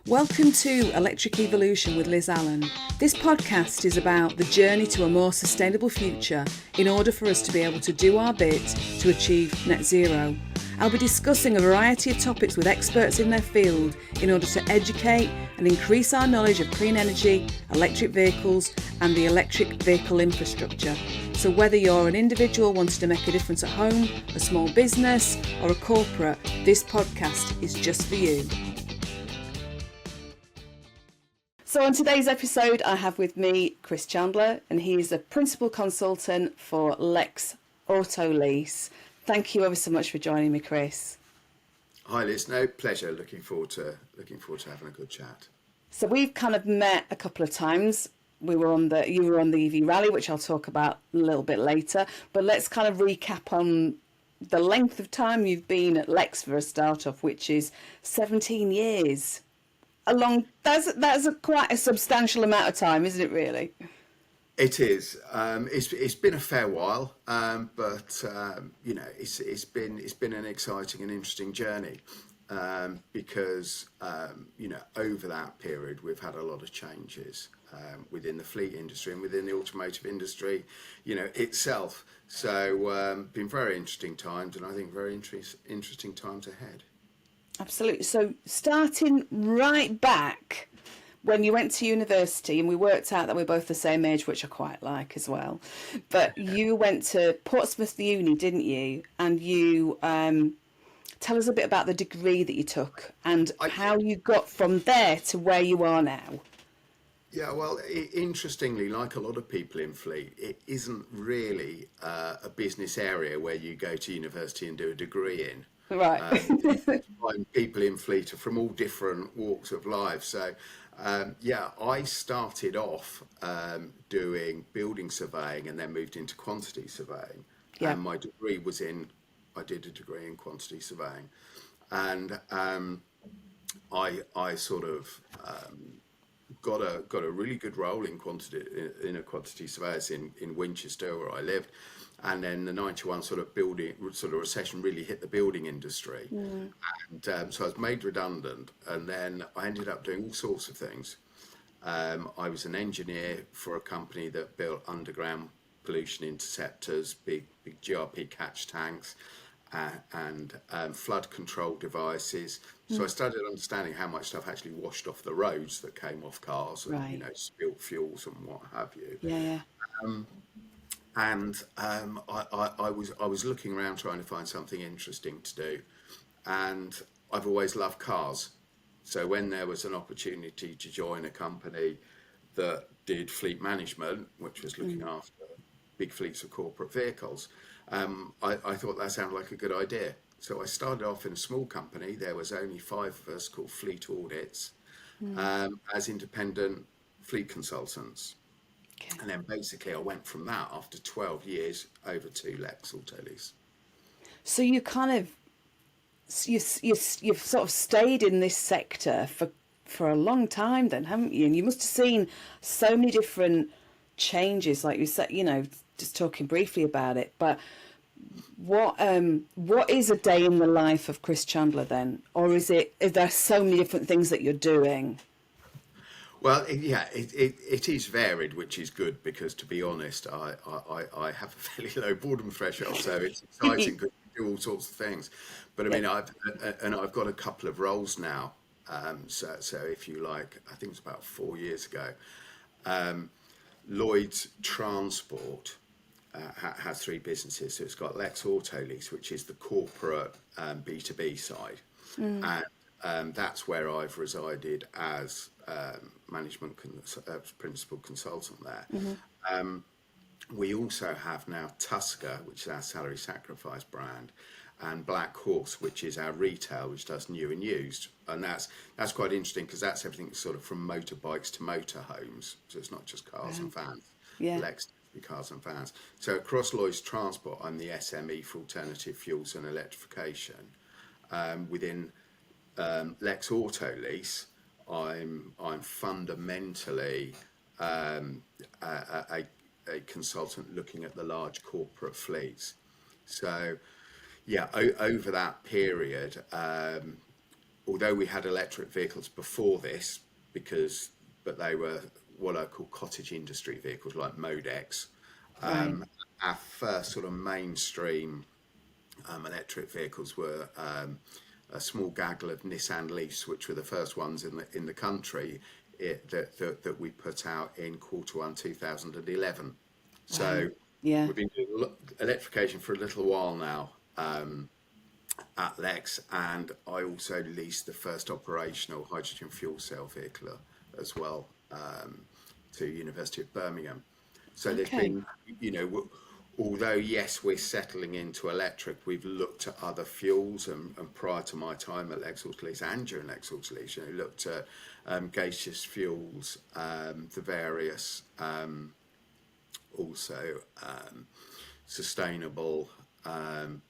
Welcome to Electric Evolution with Liz Allan. This podcast is about the journey to a more sustainable future in order for us to be able to do our bit to achieve net zero. I'll be discussing a variety of topics with experts in their field in order to educate and increase our knowledge of clean energy, electric vehicles and the electric vehicle infrastructure. So whether you're an individual wanting to make a difference at home, a small business or a corporate, this podcast is just for you. So on today's episode, I have with me Chris Chandler, and he is a principal consultant for Lex Autolease. Thank you ever so much for joining me, Chris. Hi Liz, no pleasure. Looking forward to having a good chat. So we've kind of met a couple of times. You were on the EV Rally, which I'll talk about a little bit later. But let's kind of recap on the length of time you've been at Lex for a start off, which is 17 years. That's quite a substantial amount of time, isn't it? Really. It is. It's been a fair while, but you know, it's been an exciting and interesting journey because you know, over that period we've had a lot of changes within the fleet industry and within the automotive industry, you know, itself. So been very interesting times, and I think very interesting times ahead. Absolutely. So starting right back when you went to university, and we worked out that we're both the same age, which I quite like as well. But you went to Portsmouth Uni, didn't you? And you tell us a bit about the degree that you took and how you got from there to where you are now. Yeah, well, interestingly, like a lot of people in fleet, it isn't really a business area where you go to university and do a degree in. Right. People in fleet are from all different walks of life. So, yeah, I started off doing building surveying and then moved into quantity surveying. Yeah. And my degree was I did a degree in quantity surveying. And I sort of got a really good role in a quantity surveyors in Winchester, where I lived. And then the 91 sort of recession really hit the building industry. Mm. And so I was made redundant, and then I ended up doing all sorts of things. I was an engineer for a company that built underground pollution interceptors, big GRP catch tanks, and flood control devices. So I started understanding how much stuff actually washed off the roads that came off cars, and right. You know, spilt fuels and what have you. Yeah. And I was looking around trying to find something interesting to do, and I've always loved cars. So when there was an opportunity to join a company that did fleet management, which was looking after big fleets of corporate vehicles, I thought that sounded like a good idea. So I started off in a small company. There was only 5 of us, called Fleet Audits, as independent fleet consultants. Okay. And then basically I went from that after 12 years over to Lex Autolease. So you kind of, you've sort of stayed in this sector for a long time then, haven't you? And you must have seen so many different changes, like you said, you know, just talking briefly about it. But what is a day in the life of Chris Chandler then? Or is there so many different things that you're doing? Well, it is varied, which is good, because to be honest, I have a fairly low boredom threshold, so it's exciting because we do all sorts of things. But I mean, I've got a couple of roles now. So if you like, I think it's about 4 years ago. Lloyd's Transport has 3 businesses. So it's got Lex Autolease, which is the corporate B2B side, and that's where I've resided as management principal consultant there. Mm-hmm. We also have now Tusker, which is our salary sacrifice brand, and Black Horse, which is our retail, which does new and used. And that's quite interesting, because that's everything sort of from motorbikes to motorhomes. So it's not just cars and vans. Yeah. Lex cars and vans. So across Lloyd's Transport, I'm the SME for alternative fuels and electrification. Within Lex Autolease, I'm fundamentally a consultant looking at the large corporate fleets. So, yeah, over that period, although we had electric vehicles before this, but they were what I call cottage industry vehicles like Modex. Right. Our first sort of mainstream electric vehicles were a small gaggle of Nissan Leafs, which were the first ones in the country that we put out in Q1 2011. Wow. So Yeah. we've been doing electrification for a little while now at Lex, and I also leased the first operational hydrogen fuel cell vehicle as well to University of Birmingham. So there's Okay. been, although yes, we're settling into electric, we've looked at other fuels, and prior to my time at Lex Autolease and during Lex Autolease, looked at gaseous fuels, the various also sustainable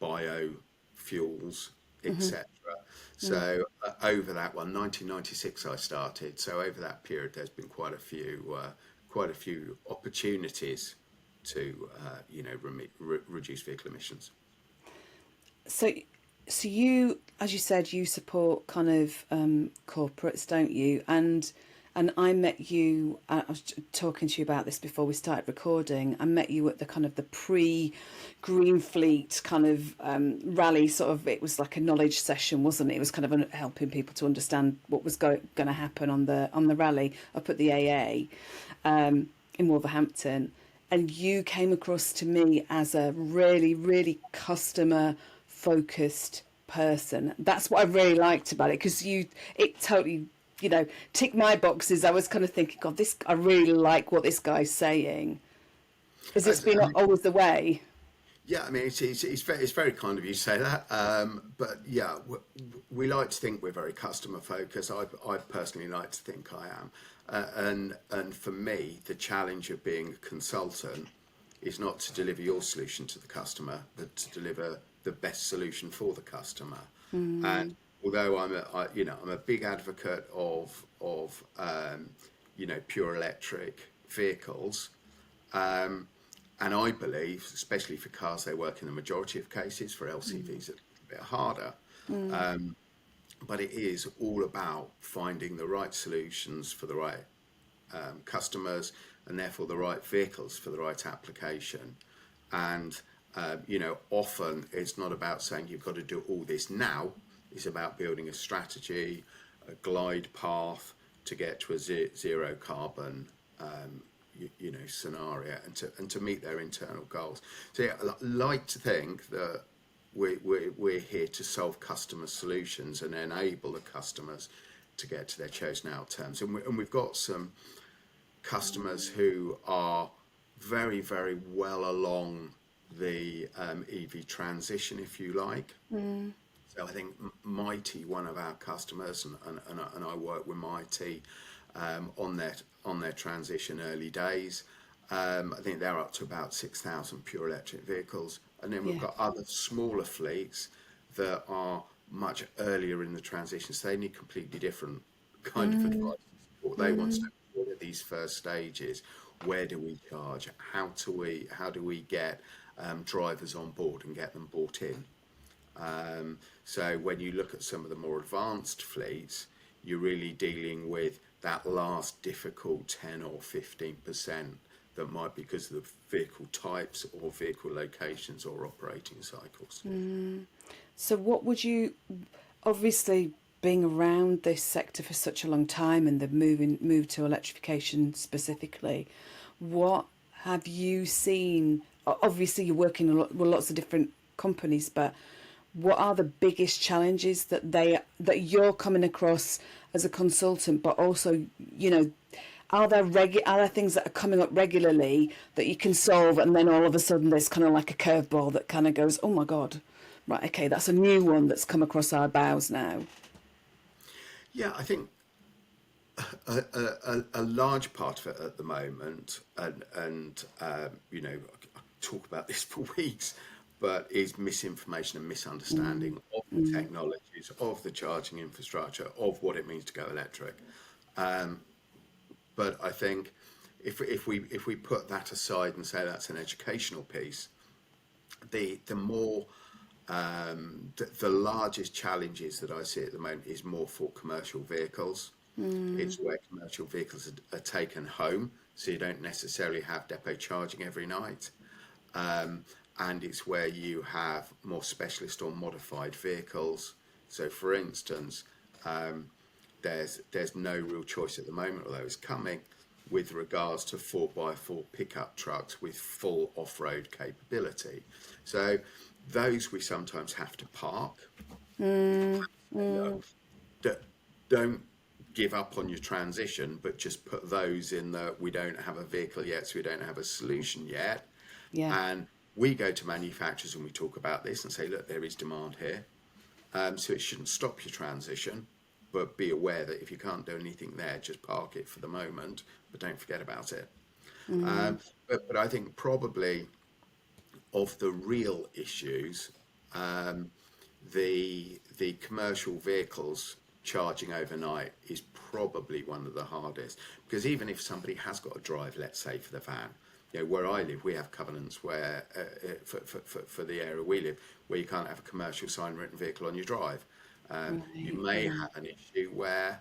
biofuels, etc. So over that one, 1996, I started. So over that period, there's been quite a few opportunities to reduce vehicle emissions. So, so you, as you said, you support kind of corporates, don't you? And I met you. I was talking to you about this before we started recording. I met you at the kind of the pre-GreenFleet kind of rally. Sort of, it was like a knowledge session, wasn't it? It was kind of helping people to understand what was going to happen on the rally up at the AA in Wolverhampton. And you came across to me as a really, really customer focused person. That's what I really liked about it, because it totally, ticked my boxes. I was kind of thinking, God, I really like what this guy's saying. Has this been always the way? Yeah, I mean, it's very kind of you to say that. But yeah, we like to think we're very customer focused. I personally like to think I am. And for me, the challenge of being a consultant is not to deliver your solution to the customer, but to deliver the best solution for the customer. And although I'm a big advocate of pure electric vehicles. And I believe, especially for cars, they work in the majority of cases. For LCVs, it's a bit harder. But it is all about finding the right solutions for the right customers, and therefore the right vehicles for the right application. And often it's not about saying you've got to do all this now. It's about building a strategy, a glide path to get to a zero carbon scenario, and to meet their internal goals. So yeah, I like to think that we're here to solve customer solutions and enable the customers to get to their chosen outcomes. And we've got some customers who are very, very well along the EV transition, if you like. So I think Mighty, one of our customers, and I work with Mighty on their transition early days. I think they're up to about 6,000 pure electric vehicles. And then we've got other smaller fleets that are much earlier in the transition. So they need completely different kind of advice and support. They want to know what are these first stages? Where do we charge? How do we get drivers on board and get them bought in? So when you look at some of the more advanced fleets, you're really dealing with that last difficult 10 or 15% that might be because of the vehicle types or vehicle locations or operating cycles. So what would you, obviously being around this sector for such a long time and the move to electrification specifically, what have you seen? Obviously you're working with lots of different companies, but what are the biggest challenges that you're coming across as a consultant, but also, are there things that are coming up regularly that you can solve, and then all of a sudden there's kind of like a curveball that kind of goes, oh my God, right, okay, that's a new one that's come across our bows now? Yeah, I think a large part of it at the moment, and I talk about this for weeks, but is misinformation and misunderstanding of the technologies, of the charging infrastructure, of what it means to go electric. But I think if we put that aside and say that's an educational piece, the more The largest challenges that I see at the moment is more for commercial vehicles. It's where commercial vehicles are taken home, so you don't necessarily have depot charging every night. And it's where you have more specialist or modified vehicles. So, for instance, there's no real choice at the moment, although it's coming, with regards to 4x4 pickup trucks with full off-road capability. So those we sometimes have to park. Don't give up on your transition, but just put those in that we don't have a vehicle yet, so we don't have a solution yet. Yeah. And we go to manufacturers and we talk about this and say, look, there is demand here. So it shouldn't stop your transition, but be aware that if you can't do anything there, just park it for the moment, but don't forget about it. But I think probably of the real issues, the commercial vehicles charging overnight is probably one of the hardest, because even if somebody has got to drive, let's say for the van, where I live, we have covenants where for the area we live, where you can't have a commercial sign written vehicle on your drive. You may have an issue where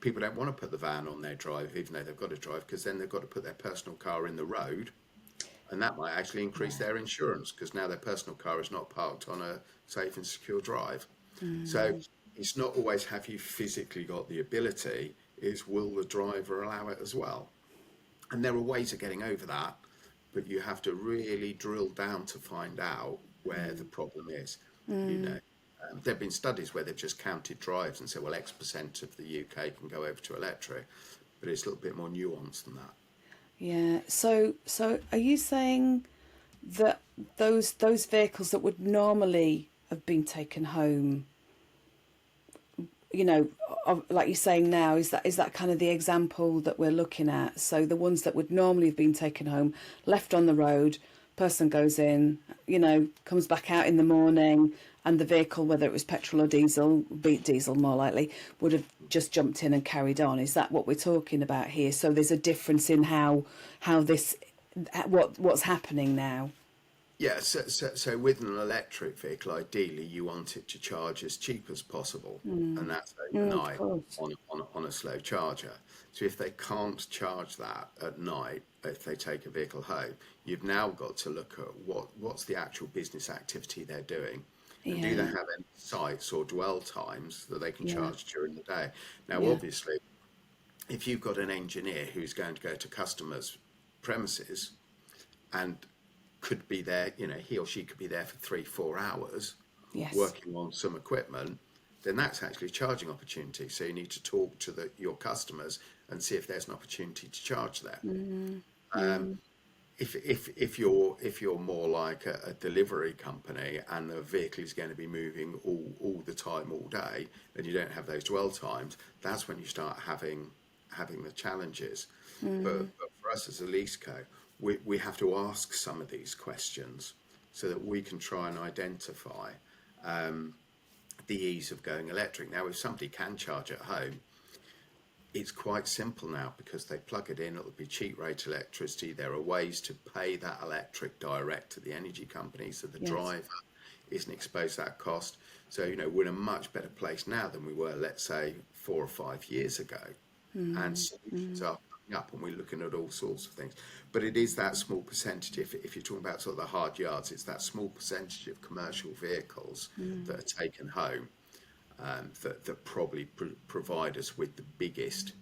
people don't want to put the van on their drive, even though they've got to drive, because then they've got to put their personal car in the road, and that might actually increase their insurance, because now their personal car is not parked on a safe and secure drive. So it's not always have you physically got the ability, it's will the driver allow it as well. And there are ways of getting over that, but you have to really drill down to find out where the problem is. There have been studies where they've just counted drives and said, well, X% of the UK can go over to electric, but it's a little bit more nuanced than that. Yeah. So are you saying that those vehicles that would normally have been taken home, like you're saying now, is that kind of the example that we're looking at? So the ones that would normally have been taken home, left on the road, person goes in, comes back out in the morning, and the vehicle, whether it was petrol or diesel, be diesel more likely, would have just jumped in and carried on. Is that what we're talking about here? So there's a difference in what's happening now. Yeah, so with an electric vehicle, ideally you want it to charge as cheap as possible, and that's overnight on a slow charger. So if they can't charge that at night, if they take a vehicle home, you've now got to look at what's the actual business activity they're doing, and do they have any sites or dwell times that they can charge during the day. Now, obviously, if you've got an engineer who's going to go to customers' premises and could be there, he or she could be there for 3-4 hours working on some equipment, then that's actually a charging opportunity. So you need to talk to your customers and see if there's an opportunity to charge there. If you're more like a delivery company and the vehicle is going to be moving all the time, all day, and you don't have those dwell times, that's when you start having the challenges. But for us as a lease co, we have to ask some of these questions so that we can try and identify the ease of going electric. Now, if somebody can charge at home, it's quite simple now, because they plug it in, it'll be cheap rate electricity. There are ways to pay that electric direct to the energy company, so the driver isn't exposed to that cost. So, we're in a much better place now than we were, let's say, 4 or 5 years ago. And solutions are coming up, and we're looking at all sorts of things. But it is that small percentage, if you're talking about sort of the hard yards, it's that small percentage of commercial vehicles that are taken home that probably provide us with the biggest,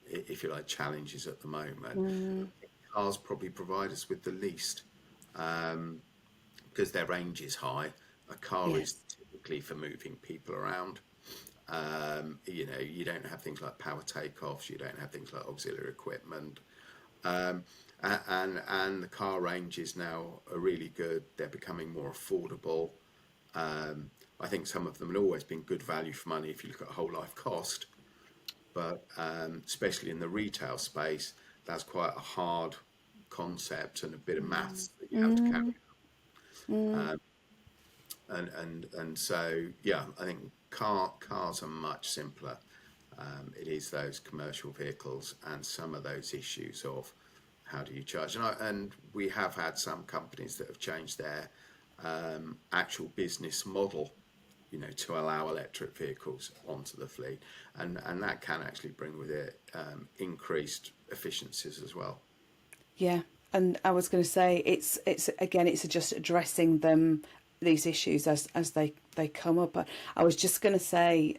if you like, challenges at the moment. Cars probably provide us with the least, because their range is high. A car is typically for moving people around. You don't have things like power takeoffs, you don't have things like auxiliary equipment. And the car ranges now are really good. They're becoming more affordable. I think some of them have always been good value for money if you look at whole life cost, but especially in the retail space, that's quite a hard concept and a bit of maths that you have to carry out. And so, I think cars are much simpler. It is those commercial vehicles and some of those issues of how do you charge. And we have had some companies that have changed their actual business model, to allow electric vehicles onto the fleet, and that can actually bring with it increased efficiencies as well. Yeah, and I was going to say it's again it's just addressing these issues as they come up. I was just going to say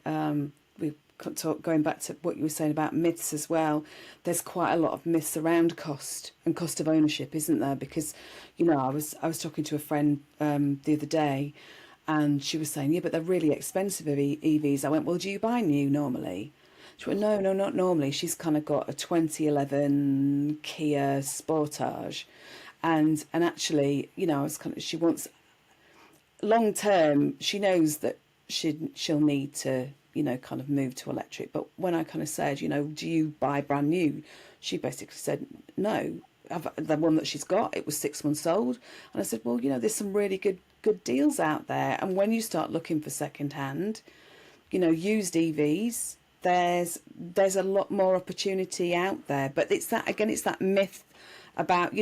we could talk, going back to what you were saying about myths as well. There's quite a lot of myths around cost and cost of ownership, isn't there? Because I was talking to a friend the other day, and she was saying, yeah, but they're really expensive EVs. I went, well, do you buy new normally? She went, no, not normally. She's kind of got a 2011 Kia Sportage, and actually, I was she wants long term. She knows that she'll need to kind of move to electric. But when I kind of said, do you buy brand new? She basically said no. The one that she's got, it was 6 months old, and I said, well, there's some really good deals out there, and when you start looking for second hand, used EVs. There's a lot more opportunity out there, but it's that myth about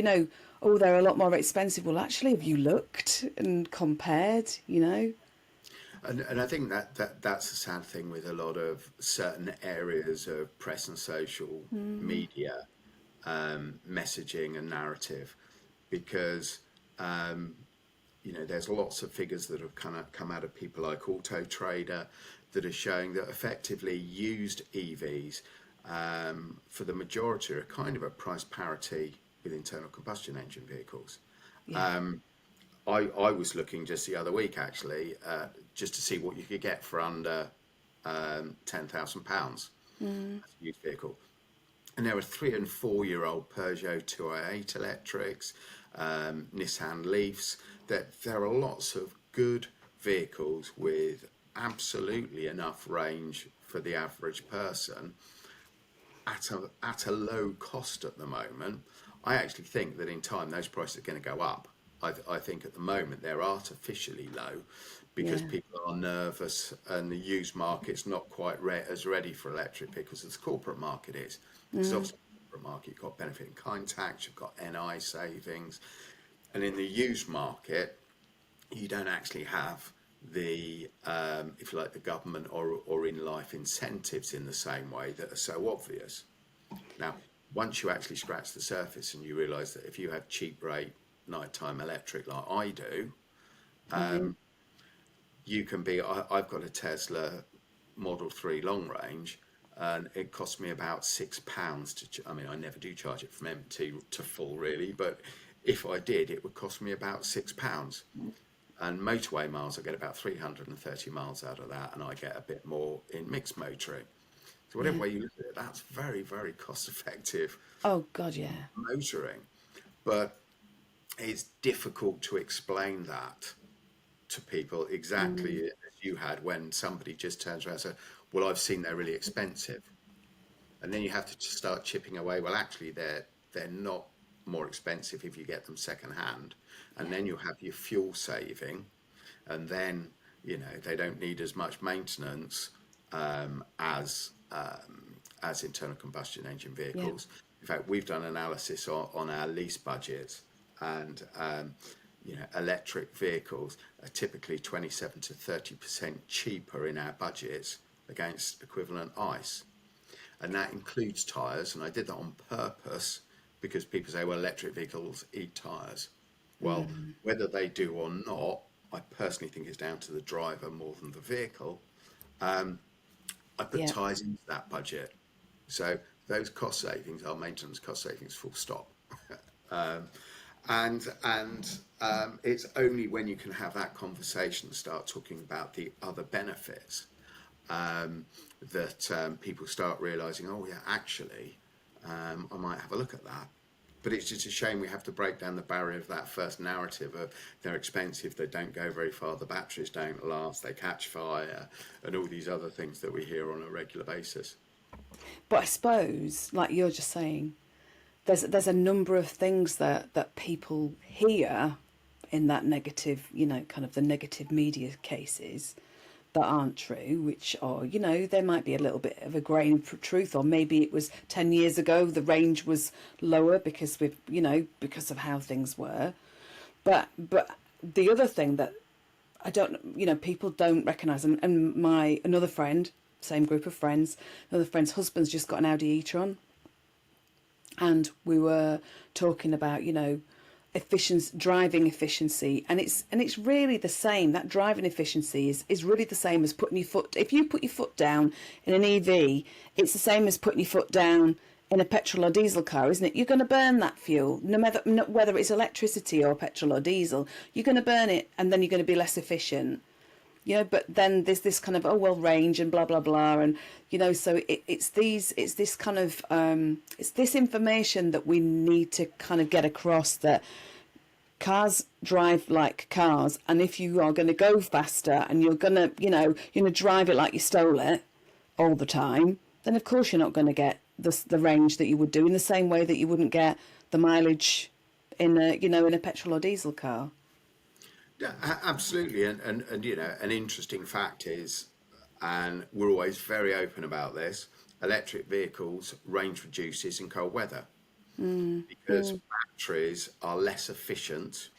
oh, they're a lot more expensive. Well, actually, have you looked and compared? And I think that's the sad thing with a lot of certain areas of press and social media messaging and narrative, because there's lots of figures that have come out of people like Auto Trader that are showing that effectively used EVs for the majority are kind of at price parity with internal combustion engine vehicles. Yeah. I was looking just the other week actually just to see what you could get for under £10,000 used vehicle. And there were 3 and 4 year old Peugeot 208 electrics, Nissan Leafs. That there are lots of good vehicles with absolutely enough range for the average person at a low cost at the moment. I actually think that in time those prices are going to go up. I think at the moment they're artificially low because people are nervous and the used market's not quite as ready for electric vehicles as the corporate market is. Because obviously in the corporate market you've got benefit in kind tax, you've got NI savings, and in the used market you don't actually have the if you like the government or in life incentives in the same way that are so obvious. Now once you actually scratch the surface and you realise that if you have cheap rate nighttime electric like I do, you can be I've got a Tesla Model 3 long range, and it cost me about £6 to I mean I never do charge it from empty to full really, but if I did it would cost me about £6. And motorway miles, I get about 330 miles out of that, and I get a bit more in mixed motoring. So whatever way you look at it, that's very, very cost effective. Oh God, yeah. Motoring. But it's difficult to explain that to people exactly as you had when somebody just turns around and says, well, I've seen they're really expensive. And then you have to start chipping away. Well, actually, they're not more expensive if you get them second hand. And then you have your fuel saving, and then they don't need as much maintenance as internal combustion engine vehicles. In fact, we've done analysis on our lease budgets, and electric vehicles are typically 27 to 30% cheaper in our budgets against equivalent ICE, and that includes tyres. And I did that on purpose because people say, well, electric vehicles eat tyres. Well, whether they do or not, I personally think it's down to the driver more than the vehicle. I put tyres into that budget. So those cost savings are maintenance cost savings, full stop. And it's only when you can have that conversation and start talking about the other benefits that people start realising, oh yeah, actually, I might have a look at that. But it's just a shame we have to break down the barrier of that first narrative of they're expensive, they don't go very far, the batteries don't last, they catch fire, and all these other things that we hear on a regular basis. But I suppose, like you're just saying, there's a number of things that people hear in that negative, kind of the negative media cases that aren't true, which are, there might be a little bit of a grain of truth, or maybe it was 10 years ago the range was lower because of how things were. But the other thing that I don't, people don't recognise, and another friend, same group of friends, another friend's husband's just got an Audi e-tron, and we were talking about, driving efficiency, and it's really the same. That driving efficiency is really the same as if you put your foot down in an EV, it's the same as putting your foot down in a petrol or diesel car, isn't it? You're going to burn that fuel, no matter whether it's electricity or petrol or diesel. You're going to burn it, and then you're going to be less efficient. But then there's this kind of range and blah blah blah, and so it's this kind of it's this information that we need to kind of get across, that cars drive like cars, and if you are going to go faster and you're going to drive it like you stole it all the time, then of course you're not going to get the range that you would do, in the same way that you wouldn't get the mileage in a petrol or diesel car. Yeah, absolutely. And an interesting fact is, and we're always very open about this, electric vehicles range reduces in cold weather, because batteries are less efficient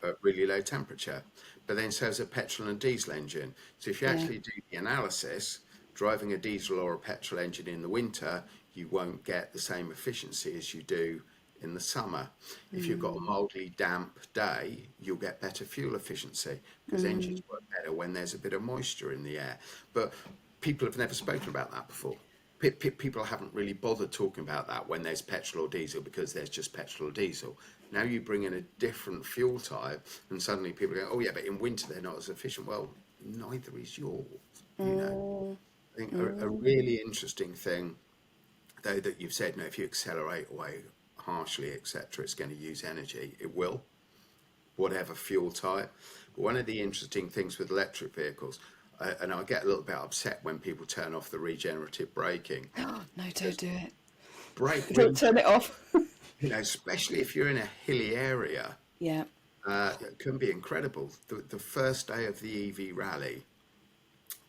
at really low temperature. But then so is a petrol and diesel engine. So if you actually do the analysis, driving a diesel or a petrol engine in the winter, you won't get the same efficiency as you do in the summer. If you've got a mildly damp day, you'll get better fuel efficiency, because engines work better when there's a bit of moisture in the air. But people have never spoken about that before. People haven't really bothered talking about that when there's petrol or diesel, because there's just petrol or diesel. Now you bring in a different fuel type, and suddenly people go, oh yeah, but in winter they're not as efficient. Well, neither is yours. I think a really interesting thing, though, that you've said, if you accelerate away harshly, etc., it's going to use energy. It will, whatever fuel type. But one of the interesting things with electric vehicles, and I get a little bit upset when people turn off the regenerative braking. No, don't do it. Don't turn it off. Especially if you're in a hilly area. Yeah. It can be incredible. The first day of the EV rally,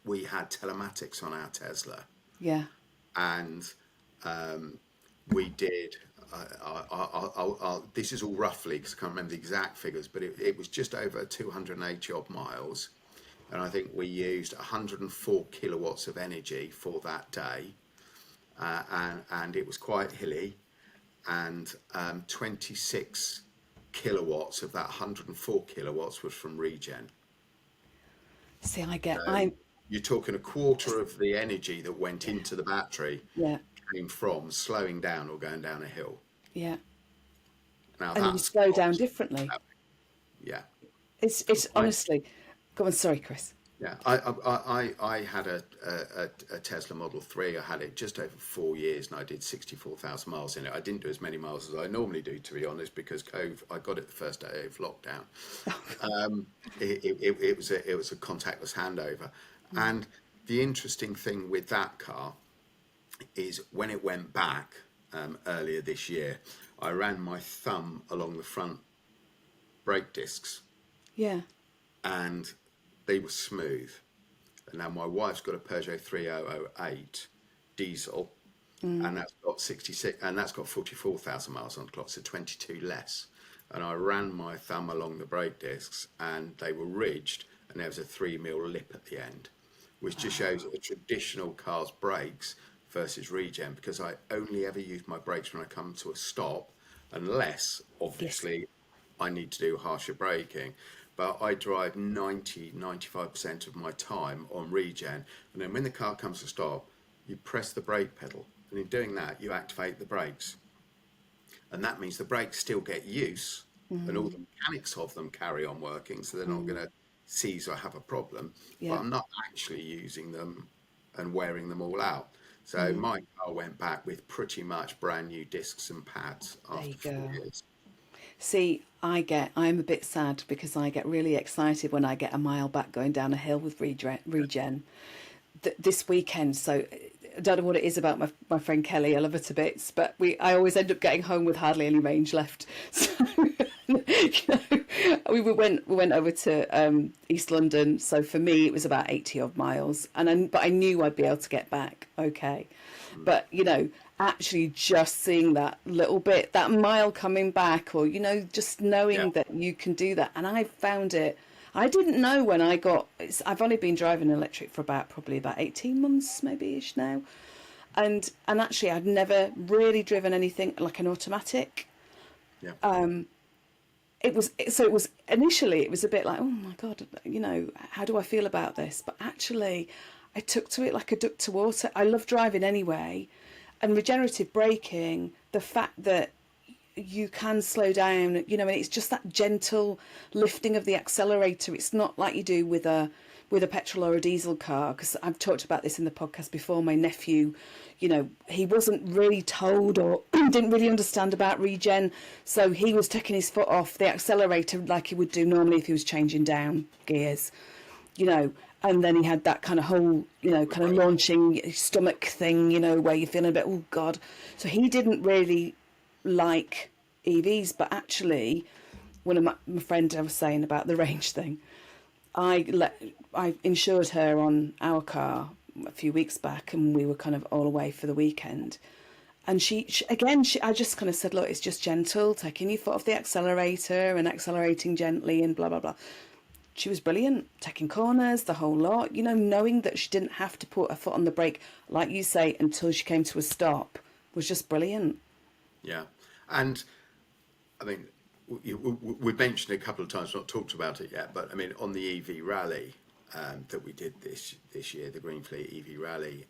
we had telematics on our Tesla. Yeah. And we did, this is all roughly, because I can't remember the exact figures, but it was just over 280 odd miles. And I think we used 104 kilowatts of energy for that day. And it was quite hilly. And 26 kilowatts of that 104 kilowatts was from regen. See, you're talking a quarter of the energy that went into the battery came from slowing down or going down a hill. Yeah. Now, and you slow down differently. Yeah. It's honestly. Go on, sorry, Chris. Yeah, I had a Tesla Model 3. I had it just over 4 years, and I did 64,000 miles in it. I didn't do as many miles as I normally do, to be honest, because I got it the first day of lockdown. It was a contactless handover, and the interesting thing with that car is when it went back earlier this year, I ran my thumb along the front brake discs. Yeah. And they were smooth. And now my wife's got a Peugeot 3008 diesel, and that's got 66, and that's got 44,000 miles on the clock, so 22 less. And I ran my thumb along the brake discs, and they were ridged, and there was a 3mm lip at the end, which just shows a traditional car's brakes versus regen, because I only ever use my brakes when I come to a stop, unless obviously I need to do harsher braking. But I drive 95% of my time on regen, and then when the car comes to stop, you press the brake pedal, and in doing that you activate the brakes, and that means the brakes still get use, and all the mechanics of them carry on working, so they're not going to seize or have a problem, but I'm not actually using them and wearing them all out. So my car went back with pretty much brand new discs and pads after 4 years. See, I'm a bit sad, because I get really excited when I get a mile back going down a hill with regen. This weekend, so I don't know what it is about my friend Kelly, I love her to bits, but I always end up getting home with hardly any range left. So, we went over to East London. So for me, it was about 80 odd miles, but I knew I'd be able to get back. Okay, but actually just seeing that little bit, that mile coming back, or just knowing that you can do that, and I found it. I didn't know when I've only been driving electric for probably about 18 months, maybe ish now, and actually I'd never really driven anything like an automatic. Yeah. It was initially it was a bit like, oh my god, how do I feel about this? But actually I took to it like a duck to water. I love driving anyway, and regenerative braking, the fact that you can slow down, and it's just that gentle lifting of the accelerator. It's not like you do with a petrol or a diesel car, because I've talked about this in the podcast before. My nephew, he wasn't really told or didn't really understand about regen, so he was taking his foot off the accelerator like he would do normally if he was changing down gears, and then he had that kind of whole, kind of launching stomach thing, where you're feeling a bit, oh God. So he didn't really like EVs, but actually, one of my friend I was saying about the range thing, I insured her on our car a few weeks back, and we were kind of all away for the weekend. And she I just kind of said, look, it's just gentle, taking your foot off the accelerator and accelerating gently and blah, blah, blah. She was brilliant, taking corners, the whole lot, knowing that she didn't have to put her foot on the brake, like you say, until she came to a stop, was just brilliant. Yeah. And I mean, we've mentioned it a couple of times, not talked about it yet, but I mean, on the EV Rally that we did this year, the GreenFleet EV Rally,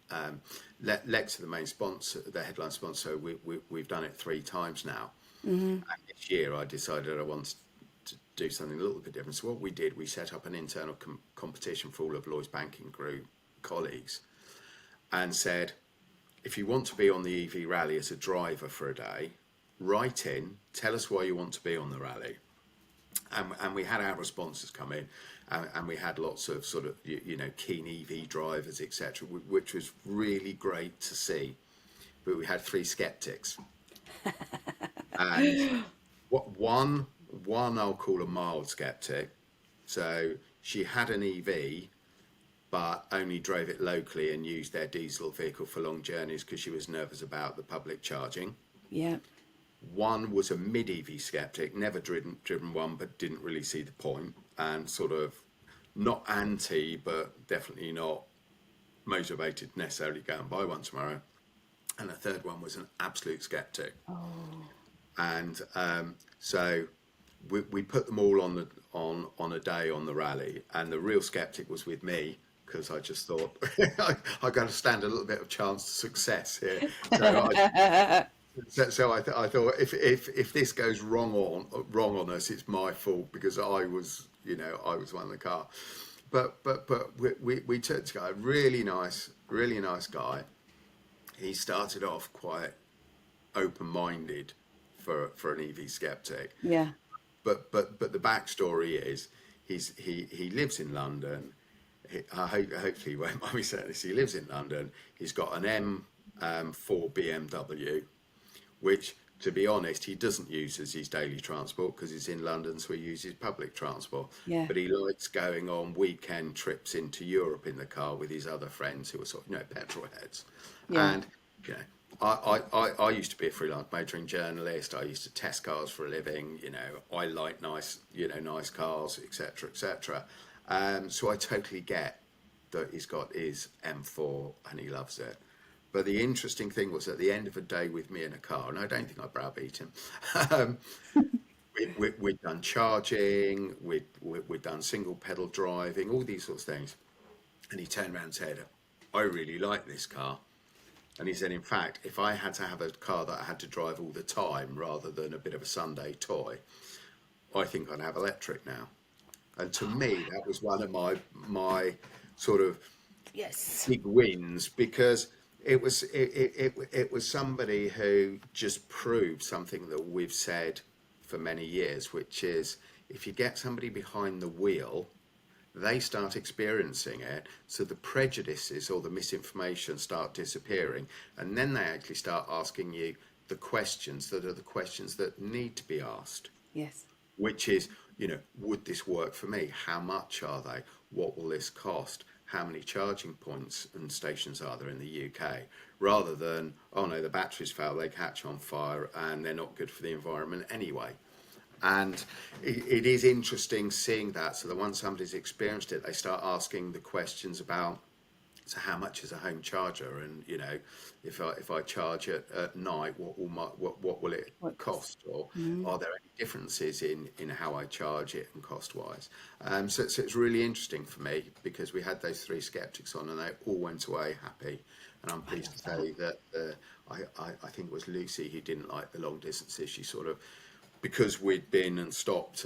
Lex are the main sponsor, the headline sponsor. We've done it 3 times now. And this year I decided I wanted to do something a little bit different. So what we did, we set up an internal competition for all of Lloyd's Banking Group colleagues and said, if you want to be on the EV Rally as a driver for a day, write in, tell us why you want to be on the rally. And we had our responses come in, and we had lots of sort of, keen EV drivers, etc., which was really great to see. But we had 3 skeptics. And one I'll call a mild skeptic. So she had an EV, but only drove it locally and used their diesel vehicle for long journeys because she was nervous about the public charging. Yeah. One was a mid-EV skeptic, never driven one, but didn't really see the point, and sort of not anti, but definitely not motivated necessarily to go and buy one tomorrow. And a third one was an absolute skeptic. Oh. And so we put them all on a day on the rally, and the real skeptic was with me, because I just thought I got to stand a little bit of chance of success here. So I thought if this goes wrong on us, it's my fault, because I was one in the car. But we took this guy, really nice guy. He started off quite open-minded for an EV skeptic. Yeah. But the backstory is he lives in London. Hopefully he won't mind me saying this. He lives in London. He's got an M4 BMW, which, to be honest, he doesn't use as his daily transport because he's in London, so he uses public transport. Yeah. But he likes going on weekend trips into Europe in the car with his other friends who are sort of, petrol heads. Yeah. And, I used to be a freelance motoring journalist. I used to test cars for a living. I like nice cars, etc., etc. So I totally get that he's got his M4 and he loves it. But the interesting thing was, at the end of a day with me in a car, and I don't think I browbeat him, we'd done charging, we'd done single pedal driving, all these sorts of things. And he turned around and said, I really like this car. And he said, in fact, if I had to have a car that I had to drive all the time rather than a bit of a Sunday toy, I think I'd have electric now. And to me, that was one of my sort of big wins, because it was somebody who just proved something that we've said for many years, which is, if you get somebody behind the wheel, they start experiencing it, so the prejudices or the misinformation start disappearing, and then they actually start asking you the questions that are the questions that need to be asked. Yes. Which is, would this work for me? How much are they? What will this cost? How many charging points and stations are there in the UK? Rather than, oh no, the batteries fail, they catch on fire and they're not good for the environment anyway. And it is interesting seeing that, so that once somebody's experienced it, they start asking the questions about, so how much is a home charger? And if I charge it at night, what will it cost? Or are there any differences in how I charge it and cost wise? So it's really interesting for me, because we had those three skeptics on and they all went away happy. And I'm pleased to say that I think it was Lucy who didn't like the long distances. She sort of, because we'd been and stopped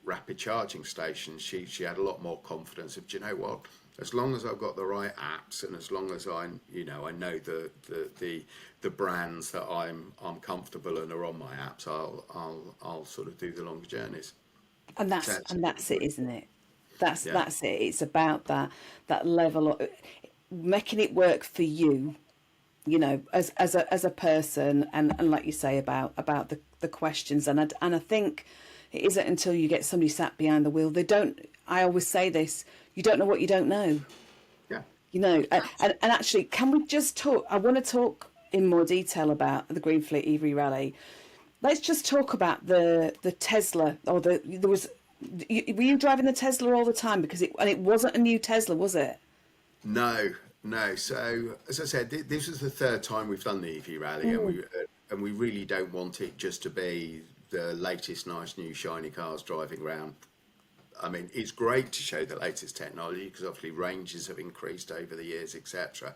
rapid charging stations, she had a lot more confidence of, do you know what? As long as I've got the right apps, and as long as I know the brands that I'm comfortable and are on my apps, I'll sort of do the longer journeys. And that's it, isn't it? That's it. It's about that level of making it work for you, as a person, and like you say about the questions, and I think it isn't until you get somebody sat behind the wheel. I always say this: you don't know what you don't know. Yeah. And actually, can we just talk? I want to talk in more detail about the GreenFleet EV Rally. Let's just talk about the Tesla, or were you driving the Tesla all the time? Because it wasn't a new Tesla, was it? No. So as I said, this is the third time we've done the EV Rally, and we really don't want it just to be the latest nice new shiny cars driving around. I mean, it's great to show the latest technology, because obviously ranges have increased over the years, etc.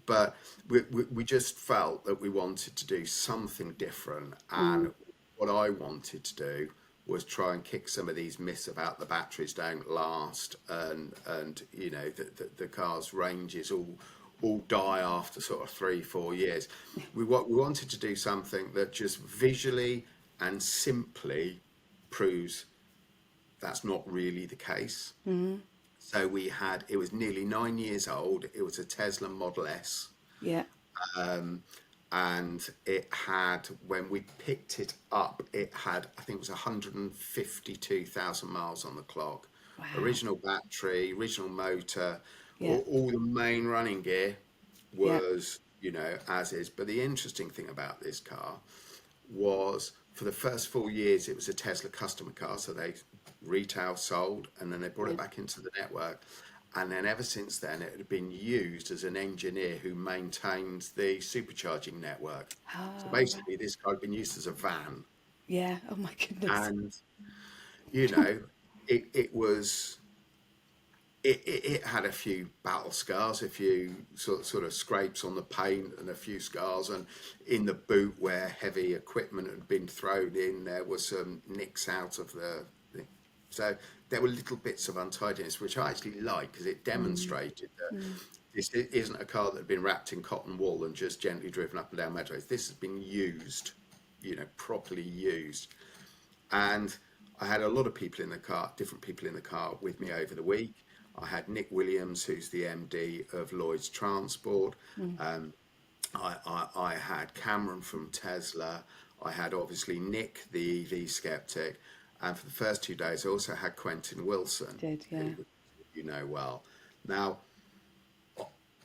But we just felt that we wanted to do something different, and what I wanted to do was try and kick some of these myths about the batteries don't last, and the car's ranges all die after sort of 3-4 years. We wanted to do something that just visually and simply proves that's not really the case. So it was nearly 9 years old. It was a Tesla Model S. Yeah. And it had, when we picked it up, it had, I think it was 152,000 miles on the clock. Wow. Original battery, original motor, Yeah. all the main running gear was, as is. But the interesting thing about this car was, for the first 4 years, it was a Tesla customer car. So they retail sold, and then they brought it back into the network. And then ever since then, it had been used as an engineer who maintained the supercharging network. So basically, this car had been used as a van. Yeah. Oh my goodness. And, it had a few battle scars, a few sort of scrapes on the paint, and a few scars. And in the boot, where heavy equipment had been thrown in, there were some nicks out of the. So there were little bits of untidiness, which I actually like, because it demonstrated that this isn't a car that had been wrapped in cotton wool and just gently driven up and down meadows. This has been used, properly used. And I had a lot of people in the car, different people in the car with me over the week. I had Nick Williams, who's the MD of Lloyd's Transport. I had Cameron from Tesla. I had obviously Nick, the EV skeptic. And for the first 2 days, I also had Quentin Wilson, who you know well. Now,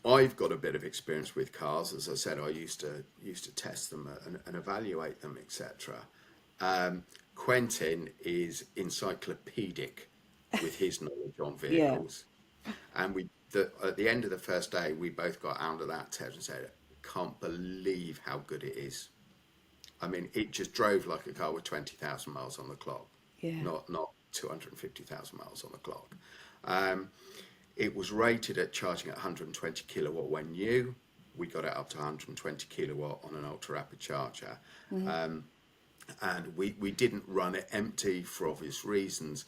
I've got a bit of experience with cars. As I said, I used to test them and evaluate them, etc. Quentin is encyclopedic with his knowledge on vehicles. And at the end of the first day, we both got out of that test and said, "Can't believe how good it is." I mean, it just drove like a car with 20,000 miles on the clock. Yeah. Not 250,000 miles on the clock. It was rated at charging at 120 kilowatt when new. We got it up to 120 kilowatt on an ultra rapid charger. And we didn't run it empty for obvious reasons,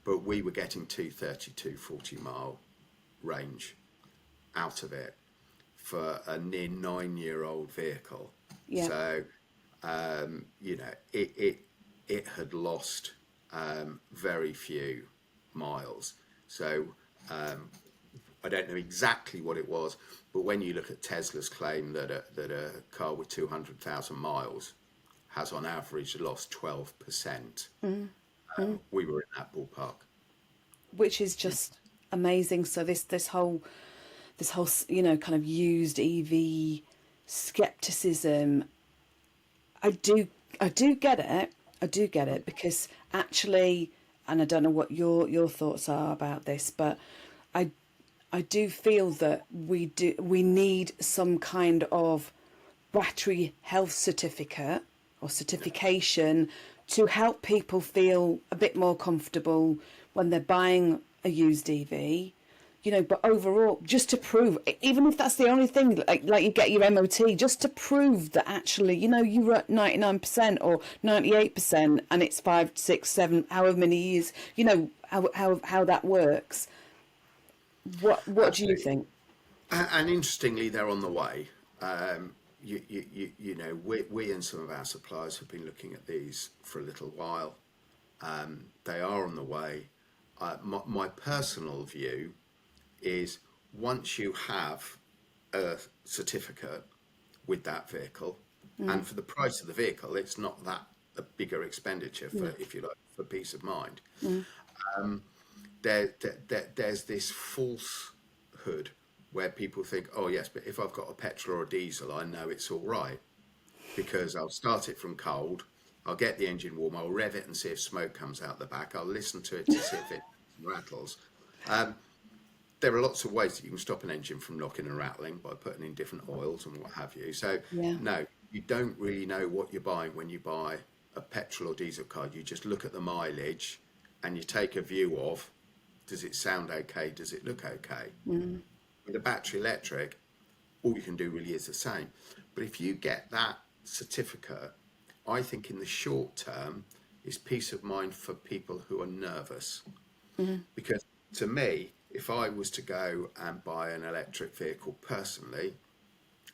but we were getting 230, 240 mile range out of it for a near 9-year-old vehicle. Yeah. So, it had lost very few miles. So I don't know exactly what it was, but when you look at Tesla's claim that a car with 200,000 miles has on average lost 12%, we were in that ballpark. which is just amazing. So this whole kind of used EV skepticism, I do get it. I do get it, because actually, and I don't know what your thoughts are about this, but I do feel that we need some kind of battery health certificate or certification to help people feel a bit more comfortable when they're buying a used EV. But overall, just to prove, even if that's the only thing, like you get your MOT, just to prove that actually, you were at 99% or 98%, and it's 5, 6, 7, however many years, how that works. What do you think? And interestingly, they're on the way. We and some of our suppliers have been looking at these for a little while. They are on the way. My personal view is, once you have a certificate with that vehicle, and for the price of the vehicle, it's not that a bigger expenditure for, if you like, for peace of mind. There's this falsehood where people think, oh yes, but if I've got a petrol or a diesel, I know it's all right, because I'll start it from cold, I'll get the engine warm, I'll rev it and see if smoke comes out the back, I'll listen to it to see if it rattles. There are lots of ways that you can stop an engine from knocking and rattling by putting in different oils and what have you. So no, you don't really know what you're buying when you buy a petrol or diesel car. You just look at the mileage and you take a view of, does it sound okay? Does it look okay? With a battery electric, all you can do really is the same. But if you get that certificate, I think in the short term is peace of mind for people who are nervous. Because to me, if I was to go and buy an electric vehicle personally,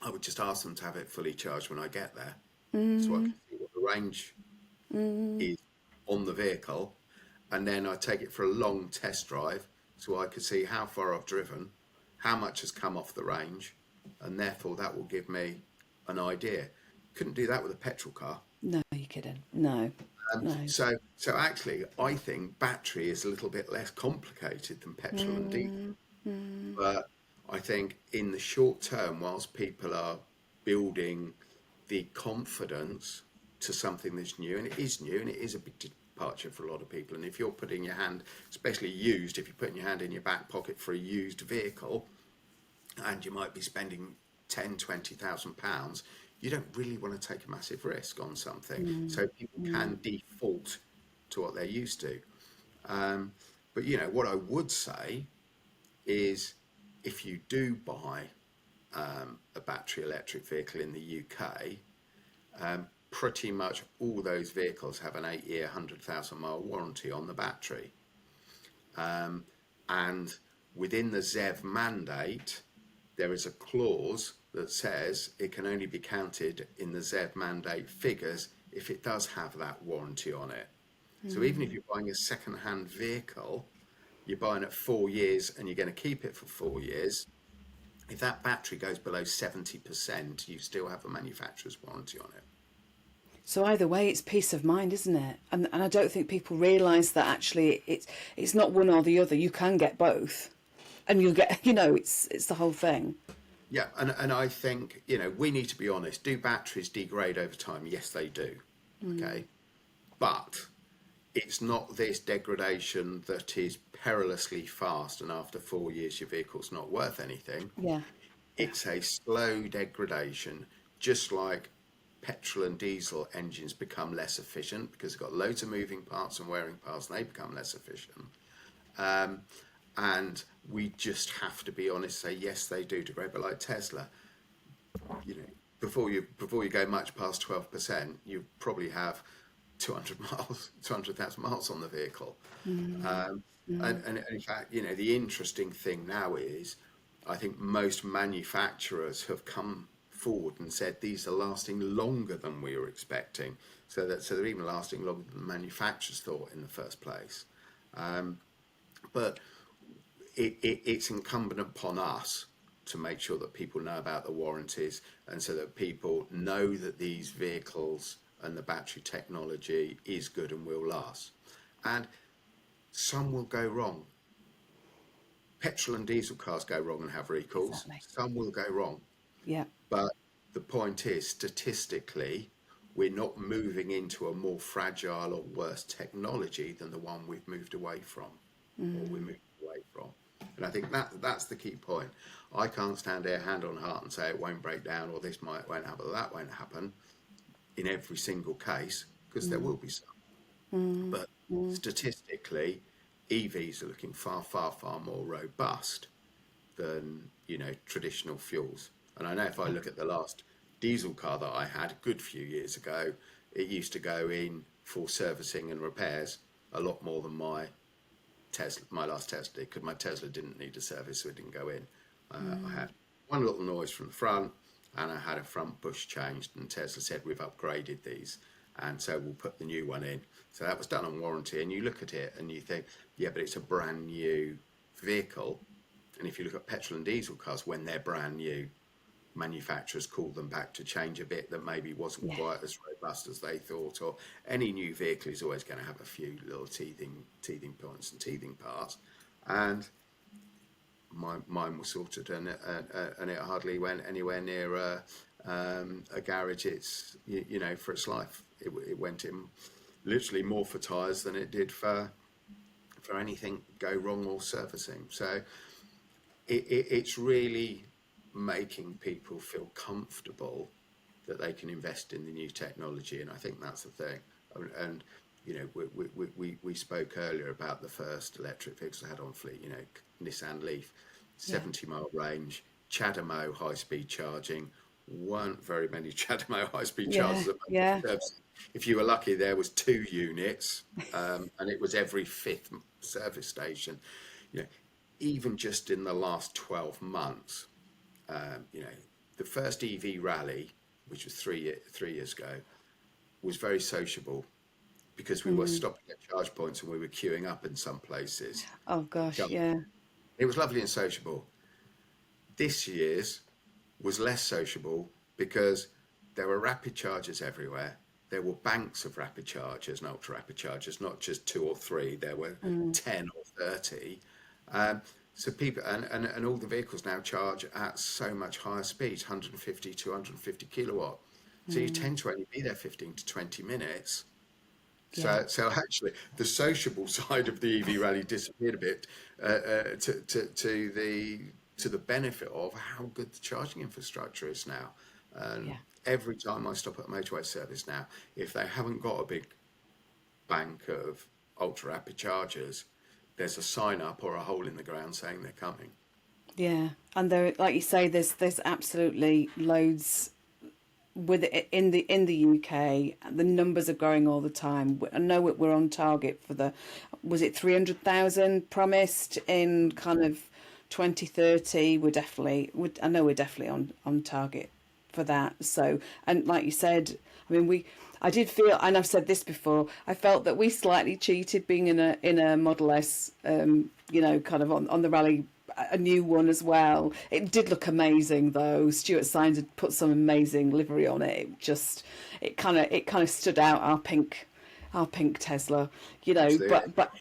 I would just ask them to have it fully charged when I get there, so I can see what the range is on the vehicle, and then I take it for a long test drive so I could see how far I've driven, how much has come off the range, and therefore that will give me an idea. Couldn't do that with a petrol car. No, you couldn't. No. No. So actually, I think battery is a little bit less complicated than petrol and diesel. But I think in the short term, whilst people are building the confidence to something that's new, and it is new, and it is a big departure for a lot of people. And if you're putting your hand, especially used, if you're putting your hand in your back pocket for a used vehicle, and you might be spending £10,000-20,000, you don't really want to take a massive risk on something. So people can default to what they're used to. But what I would say is, if you do buy a battery electric vehicle in the UK, pretty much all those vehicles have an 8-year, 100,000-mile warranty on the battery. And within the ZEV mandate, there is a clause that says it can only be counted in the ZEV mandate figures if it does have that warranty on it. So even if you're buying a second-hand vehicle, you're buying it 4 years and you're going to keep it for 4 years. If that battery goes below 70%, you still have a manufacturer's warranty on it. So either way, it's peace of mind, isn't it? And I don't think people realise that actually it's not one or the other. You can get both, and you'll get, it's the whole thing. Yeah, and I think, we need to be honest. Do batteries degrade over time? Yes, they do. Okay. But it's not this degradation that is perilously fast, and after 4 years your vehicle's not worth anything. Yeah. It's a slow degradation, just like petrol and diesel engines become less efficient because they've got loads of moving parts and wearing parts, and they become less efficient. And we just have to be honest, say yes, they do degrade. But like Tesla, before you go much past 12%, you probably have 200,000 miles on the vehicle. And in fact, the interesting thing now is, I think most manufacturers have come forward and said these are lasting longer than we were expecting. So they're even lasting longer than manufacturers thought in the first place. But it's incumbent upon us to make sure that people know about the warranties, and so that people know that these vehicles and the battery technology is good and will last. and some will go wrong. Petrol and diesel cars go wrong and have recalls. Exactly. Some will go wrong. Yeah. But the point is, statistically, we're not moving into a more fragile or worse technology than the one we've moved away from, or we moved away from. And I think that's the key point. I can't stand here hand on heart and say it won't break down, or this won't happen, or that won't happen in every single case, because there will be some. But statistically, EVs are looking far, far, far more robust than, traditional fuels. And I know if I look at the last diesel car that I had a good few years ago, it used to go in for servicing and repairs a lot more than my last Tesla did, because my Tesla didn't need a service, so it didn't go in. I had one little noise from the front, and I had a front bush changed, and Tesla said, we've upgraded these, and so we'll put the new one in. So that was done on warranty, and you look at it and you think, yeah, but it's a brand new vehicle. And if you look at petrol and diesel cars, when they're brand new, manufacturers call them back to change a bit that maybe wasn't quite as robust as they thought, or any new vehicle is always going to have a few little teething points and teething parts. And mine was sorted, and it hardly went anywhere near a garage. It's for its life. It went in literally more for tyres than it did for anything go wrong or servicing. So it's really making people feel comfortable that they can invest in the new technology, and I think that's the thing. And we spoke earlier about the first electric vehicles I had on fleet. Nissan Leaf, 70-mile range, CHAdeMO high-speed charging. Weren't very many CHAdeMO high-speed chargers. If you were lucky, there was 2 units, and it was every 5th service station. Even just in the last 12 months, the first EV Rally, which was 3 years ago, was very sociable, because we were stopping at charge points and we were queuing up in some places. Oh gosh, yeah. It was lovely and sociable. This year's was less sociable, because there were rapid chargers everywhere. There were banks of rapid chargers and ultra rapid chargers, not just 2 or 3. There were 10 or 30. So people, and all the vehicles now charge at so much higher speeds, 150, 250 kilowatt. So you tend to only be there 15 to 20 minutes. So actually, the sociable side of the EV Rally disappeared a bit to the benefit of how good the charging infrastructure is now. Every time I stop at a motorway service now, if they haven't got a big bank of ultra rapid chargers, there's a sign up or a hole in the ground saying they're coming. Yeah, and there, like you say, there's absolutely loads with it in the UK. The numbers are growing all the time. I know we're on target for was it 300,000 promised in kind of 2030? I know we're definitely on target for that. So, and like you said, I mean, I did feel, and I've said this before, I felt that we slightly cheated being in a Model S, kind of on the Rally, a new one as well. It did look amazing though. Stuart Sines had put some amazing livery on it. It kind of stood out, our pink Tesla, but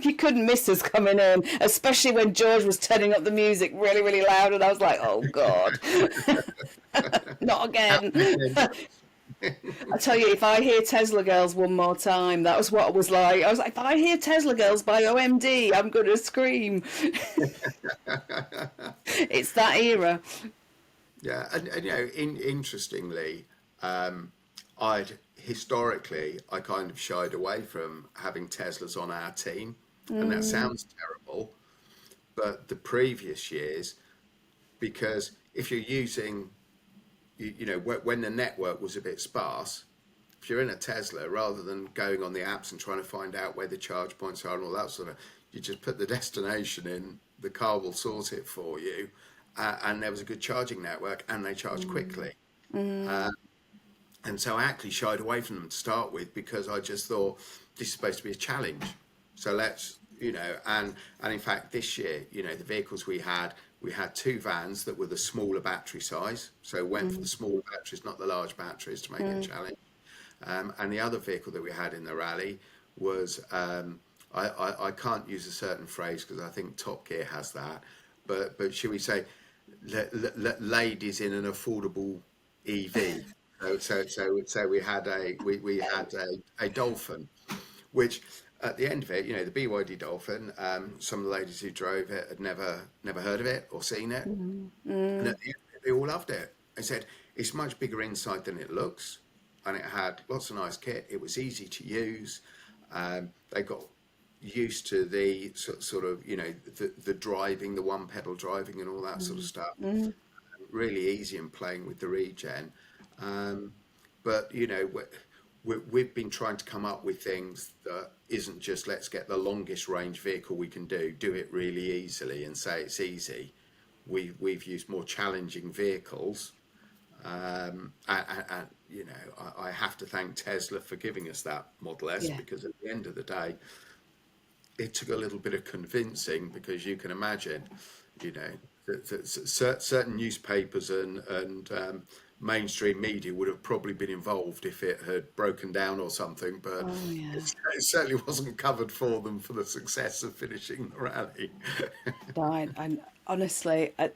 you couldn't miss us coming in, especially when George was turning up the music really, really loud, and I was like, oh God, not again. I tell you, if I hear Tesla Girls one more time, that was what I was like. I was like, if I hear Tesla Girls by OMD, I'm going to scream. It's that era. Yeah, and interestingly, historically, I kind of shied away from having Teslas on our team, and that sounds terrible, but the previous years, because if you're using, when the network was a bit sparse, if you're in a Tesla, rather than going on the apps and trying to find out where the charge points are and all that sort of, you just put the destination in, the car will sort it for you, and there was a good charging network, and they charge quickly. And so I actually shied away from them to start with, because I just thought this is supposed to be a challenge. So let's, and in fact this year, the vehicles we had 2 vans that were the smaller battery size. So went for the smaller batteries, not the large batteries, to make it a challenge. And the other vehicle that we had in the rally was I can't use a certain phrase because I think Top Gear has that, but should we say ladies in an affordable EV? So we had a Dolphin, which at the end of it, you know, the BYD Dolphin, some of the ladies who drove it had never heard of it or seen it, and at the end of it, they all loved it. They said it's much bigger inside than it looks, and it had lots of nice kit. It was easy to use. They got used to the sort of, you know, the driving, the one pedal driving and all that sort of stuff. Really easy in playing with the regen. But, you know, we've been trying to come up with things that isn't just let's get the longest range vehicle we can do it really easily and say it's easy. We've used more challenging vehicles. And you know, I have to thank Tesla for giving us that Model S, because at the end of the day, it took a little bit of convincing, because you can imagine, you know, that certain newspapers and mainstream media would have probably been involved if it had broken down or something, but it certainly wasn't covered for them for the success of finishing the rally. Right, and honestly, I've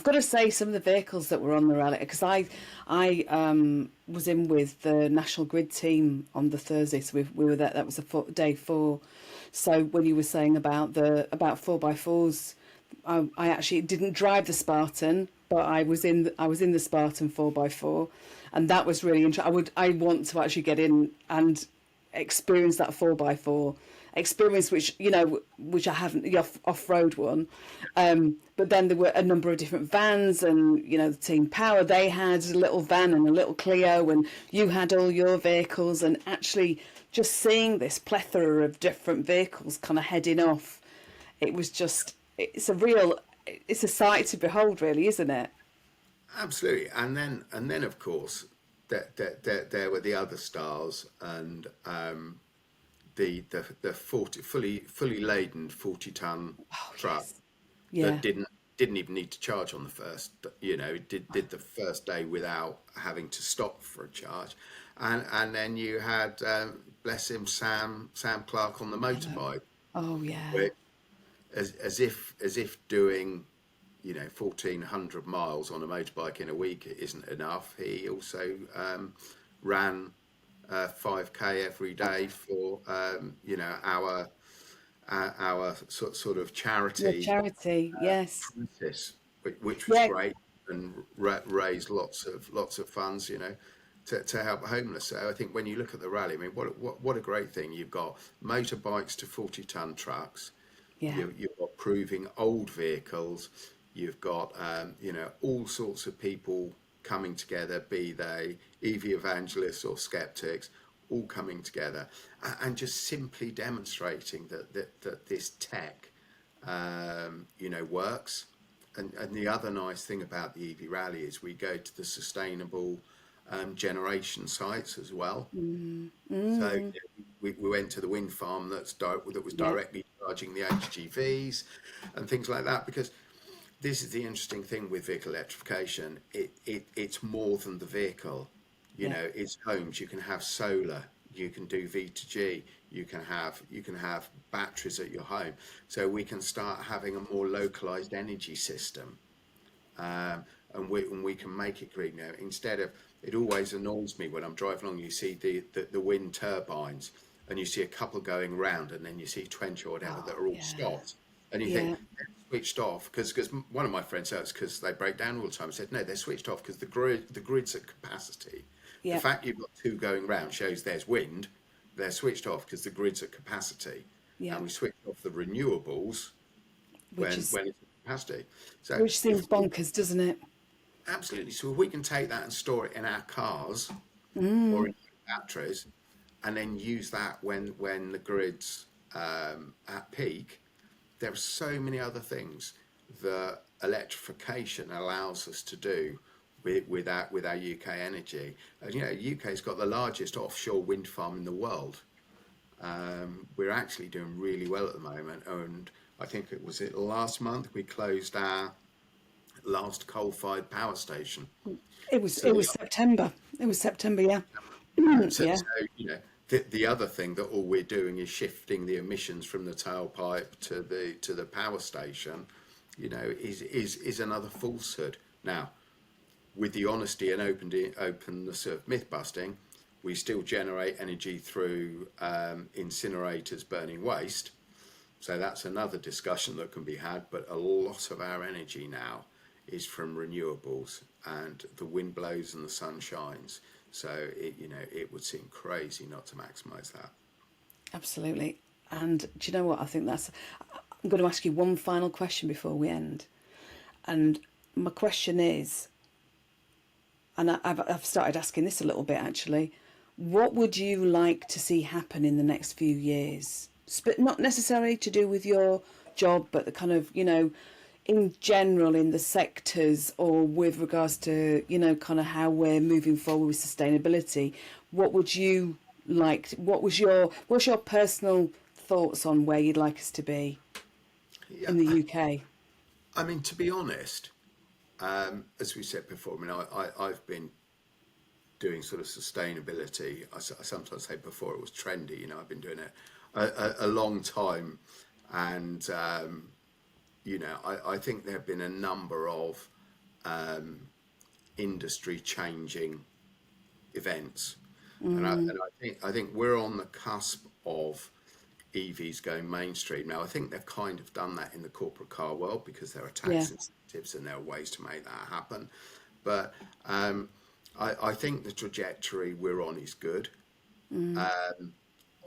got to say, some of the vehicles that were on the rally, because I was in with the National Grid team on the Thursday, so we were there. That was day 4. So when you were saying about 4x4s, I actually didn't drive the Spartan, but I was in the Spartan 4x4, and that was really interesting. I want to actually get in and experience that 4x4 experience, which I haven't, the off-road one. But then there were a number of different vans, and the Team Power, they had a little van and a little Clio, and you had all your vehicles, and actually just seeing this plethora of different vehicles kind of heading off, it's a sight to behold, really, isn't it? Absolutely. And then of course there were the other stars, and the 40 fully laden 40-ton truck that didn't even need to charge on the first, did the first day without having to stop for a charge, and then you had bless him, Sam Clark on the motorbike. Oh yeah. Which, as if doing 1,400 miles on a motorbike in a week isn't enough. He also ran 5K every day for our sort of charity. Yes. Which was great, and raised lots of funds, to help homeless. So I think when you look at the rally, I mean, what a great thing. You've got motorbikes to 40-ton trucks. Yeah. You've got proving old vehicles. You've got all sorts of people coming together, be they EV evangelists or skeptics, all coming together and just simply demonstrating that this tech works. And the other nice thing about the EV Rally is we go to the sustainable generation sites as well. So we went to the wind farm that was directly charging the HGVs and things like that, because this is the interesting thing with vehicle electrification. It's more than the vehicle. It's homes. You can have solar. You can do V2G. You can have batteries at your home. So we can start having a more localized energy system, and we can make it green now. Instead of, it always annoys me when I'm driving along. You see the wind turbines, and you see a couple going round, and then you see 20 or whatever that are all stopped, and you think they're switched off, because one of my friends said it's because they break down all the time. I said no, they're switched off because the grid's at capacity. The fact you've got 2 going round shows there's wind. They're switched off because the grid's at capacity, and we switch off the renewables when it's at capacity. So which seems bonkers, doesn't it? Absolutely. So if we can take that and store it in our cars or in batteries, and then use that when the grid's at peak, there are so many other things that electrification allows us to do with our UK energy. And UK's got the largest offshore wind farm in the world. We're actually doing really well at the moment, and I think it was last month we closed our last coal-fired power station. It was September. It was September, yeah. So the other thing that all we're doing is shifting the emissions from the tailpipe to the power station, is another falsehood. Now, with the honesty and openness of myth busting, we still generate energy through incinerators burning waste. So that's another discussion that can be had. But a lot of our energy now is from renewables, and the wind blows and the sun shines. So it would seem crazy not to maximise that. Absolutely. And do you know what? I think I'm going to ask you one final question before we end. And my question is, and I've started asking this a little bit actually, what would you like to see happen in the next few years? But not necessarily to do with your job, but the kind of, in general in the sectors, or with regards to, kind of how we're moving forward with sustainability. What would you like? What's your personal thoughts on where you'd like us to be in the UK? I mean, to be honest, as we said before, I've been doing sort of sustainability. I sometimes say before it was trendy. I've been doing it a long time, and I think there have been a number of industry changing events, and I think we're on the cusp of EVs going mainstream. Now, I think they've kind of done that in the corporate car world because there are tax incentives and there are ways to make that happen. But I think the trajectory we're on is good.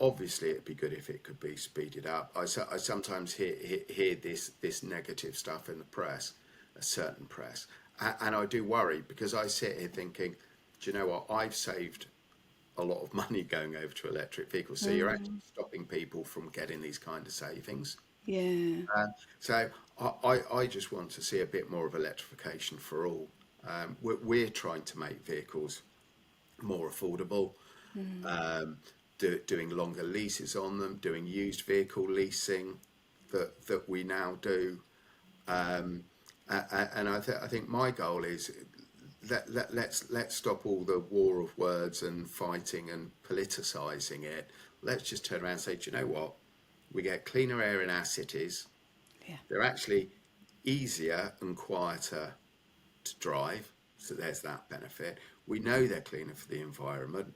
Obviously, it'd be good if it could be speeded up. I sometimes hear this negative stuff in the press, a certain press, and I do worry, because I sit here thinking, do you know what? I've saved a lot of money going over to electric vehicles, so you're actually stopping people from getting these kind of savings. Yeah. So I just want to see a bit more of electrification for all. We're trying to make vehicles more affordable, doing longer leases on them, doing used vehicle leasing that we now do, and I think my goal is let's stop all the war of words and fighting and politicising it. Let's just turn around and say, do you know what? We get cleaner air in our cities. Yeah. They're actually easier and quieter to drive, so there's that benefit. We know they're cleaner for the environment,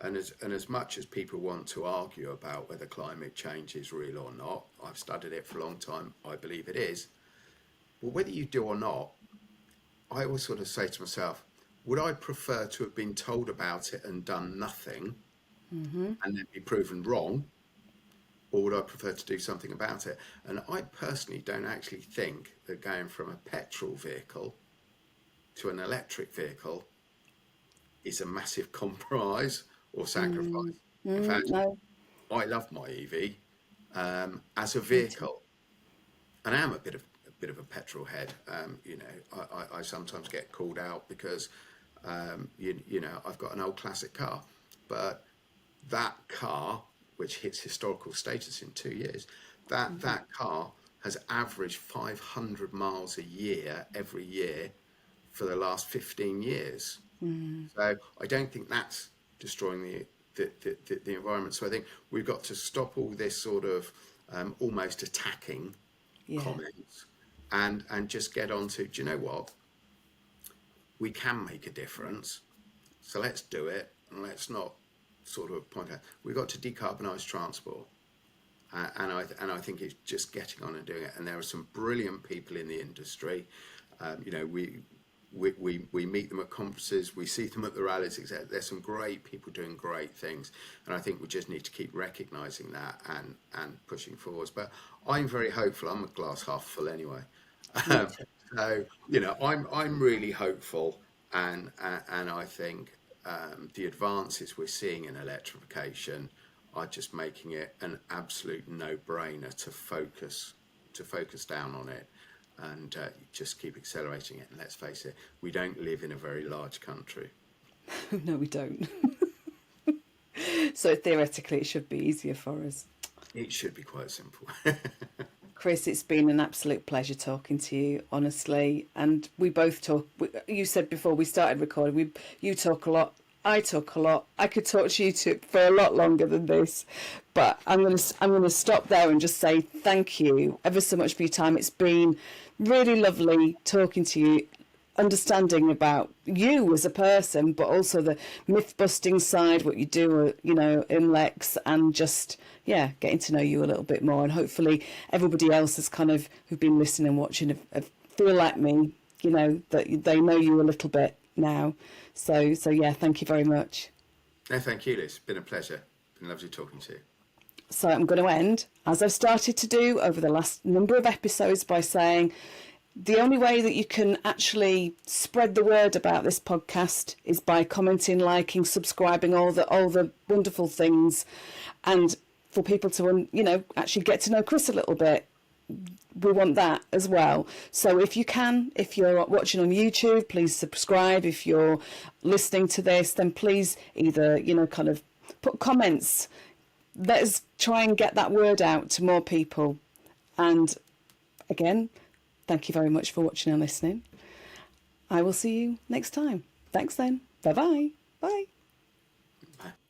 and as much as people want to argue about whether climate change is real or not, I've studied it for a long time, I believe it is. Well, whether you do or not, I always sort of say to myself, would I prefer to have been told about it and done nothing and then be proven wrong, or would I prefer to do something about it? And I personally don't actually think that going from a petrol vehicle to an electric vehicle is a massive compromise or sacrifice. In fact, No. I love my EV as a vehicle, and I am a bit of a petrol head. I sometimes get called out because I've got an old classic car, but that car, which hits historical status in 2 years, that car has averaged 500 miles a year every year for the last 15 years. So I don't think that's destroying the environment. So I think we've got to stop all this sort of almost attacking comments and just get on to, do you know what? We can make a difference. So let's do it, and let's not sort of point out. We've got to decarbonise transport. And I think it's just getting on and doing it. And there are some brilliant people in the industry. We meet them at conferences, we see them at the rallies, etc. There's some great people doing great things, and I think we just need to keep recognising that and pushing forwards. But I'm very hopeful. I'm a glass half full anyway. So I'm really hopeful, and I think the advances we're seeing in electrification are just making it an absolute no-brainer to focus down on it. And just keep accelerating it. And let's face it, we don't live in a very large country. No, we don't. So theoretically, it should be easier for us. It should be quite simple. Chris, it's been an absolute pleasure talking to you, honestly. And we both talk. You said before we started recording, you talk a lot I talk a lot. I could talk to you for a lot longer than this, but I'm gonna stop there and just say thank you ever so much for your time. It's been really lovely talking to you, understanding about you as a person, but also the myth busting side, what you do, in Lex, and just getting to know you a little bit more. And hopefully everybody else has who've been listening and watching feel like me, that they know you a little bit now. So thank you very much. No, thank you, Liz. It's been a pleasure. Been lovely talking to you. So I'm going to end, as I've started to do over the last number of episodes, by saying the only way that you can actually spread the word about this podcast is by commenting, liking, subscribing, all the wonderful things, and for people to actually get to know Chris a little bit. We want that as well. So if you're watching on YouTube, please subscribe. If you're listening to this, then please either put comments. Let us try and get that word out to more people. And again, thank you very much for watching and listening. I will see you next time. Thanks then. Bye-bye. Bye.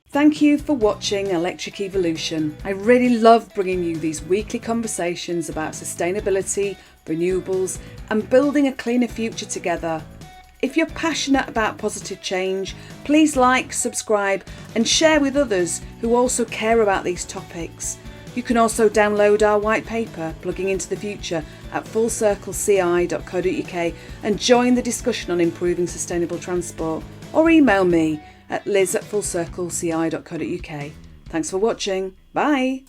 Thank you for watching Electric Evolution. I really love bringing you these weekly conversations about sustainability, renewables, and building a cleaner future together. If you're passionate about positive change, please like, subscribe, and share with others who also care about these topics. You can also download our white paper, Plugging into the Future, at fullcircleci.co.uk and join the discussion on improving sustainable transport, or email me at liz@fullcircleci.co.uk. Thanks for watching. Bye.